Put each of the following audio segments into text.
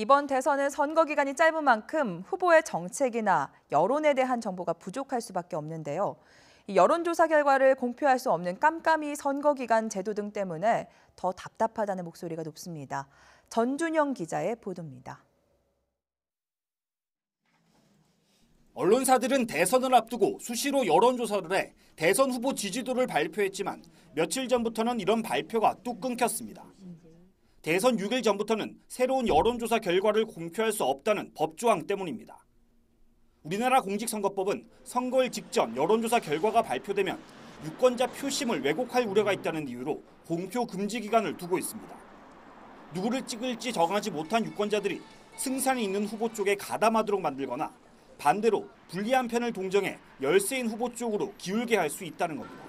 이번 대선은 선거 기간이 짧은 만큼 후보의 정책이나 여론에 대한 정보가 부족할 수밖에 없는데요. 이 여론조사 결과를 공표할 수 없는 깜깜이 선거 기간 제도 등 때문에 더 답답하다는 목소리가 높습니다. 전준영 기자의 보도입니다. 언론사들은 대선을 앞두고 수시로 여론조사를 해 대선 후보 지지도를 발표했지만 며칠 전부터는 이런 발표가 뚝 끊겼습니다. 대선 6일 전부터는 새로운 여론조사 결과를 공표할 수 없다는 법조항 때문입니다. 우리나라 공직선거법은 선거일 직전 여론조사 결과가 발표되면 유권자 표심을 왜곡할 우려가 있다는 이유로 공표 금지 기간을 두고 있습니다. 누구를 찍을지 정하지 못한 유권자들이 승산이 있는 후보 쪽에 가담하도록 만들거나 반대로 불리한 편을 동정해 열세인 후보 쪽으로 기울게 할 수 있다는 겁니다.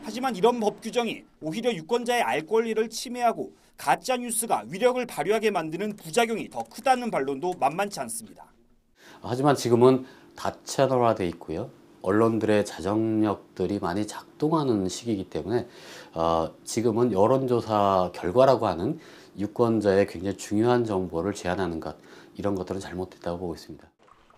하지만 이런 법 규정이 오히려 유권자의 알 권리를 침해하고 가짜 뉴스가 위력을 발휘하게 만드는 부작용이 더 크다는 반론도 만만치 않습니다. 하지만 지금은 다채널화돼 있고요. 언론들의 자정력들이 많이 작동하는 시기이기 때문에 지금은 여론조사 결과라고 하는 유권자의 굉장히 중요한 정보를 제한하는 것, 이런 것들은 잘못됐다고 보고 있습니다.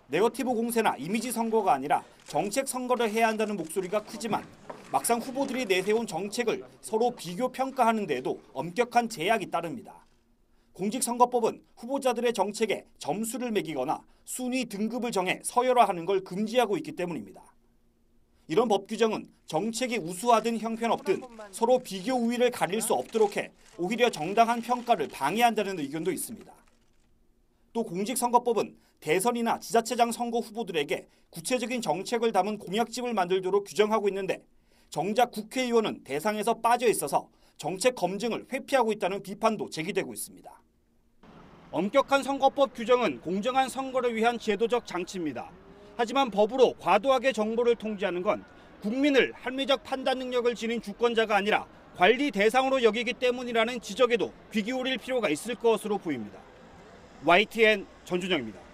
네거티브 공세나 이미지 선거가 아니라 정책 선거를 해야 한다는 목소리가 크지만 막상 후보들이 내세운 정책을 서로 비교 평가하는 데에도 엄격한 제약이 따릅니다. 공직선거법은 후보자들의 정책에 점수를 매기거나 순위 등급을 정해 서열화하는 걸 금지하고 있기 때문입니다. 이런 법 규정은 정책이 우수하든 형편없든 서로 비교 우위를 가릴 수 없도록 해 오히려 정당한 평가를 방해한다는 의견도 있습니다. 또 공직선거법은 대선이나 지자체장 선거 후보들에게 구체적인 정책을 담은 공약집을 만들도록 규정하고 있는데 정작 국회의원은 대상에서 빠져 있어서 정책 검증을 회피하고 있다는 비판도 제기되고 있습니다. 엄격한 선거법 규정은 공정한 선거를 위한 제도적 장치입니다. 하지만 법으로 과도하게 정보를 통제하는 건 국민을 합리적 판단 능력을 지닌 주권자가 아니라 관리 대상으로 여기기 때문이라는 지적에도 귀 기울일 필요가 있을 것으로 보입니다. YTN 전준영입니다.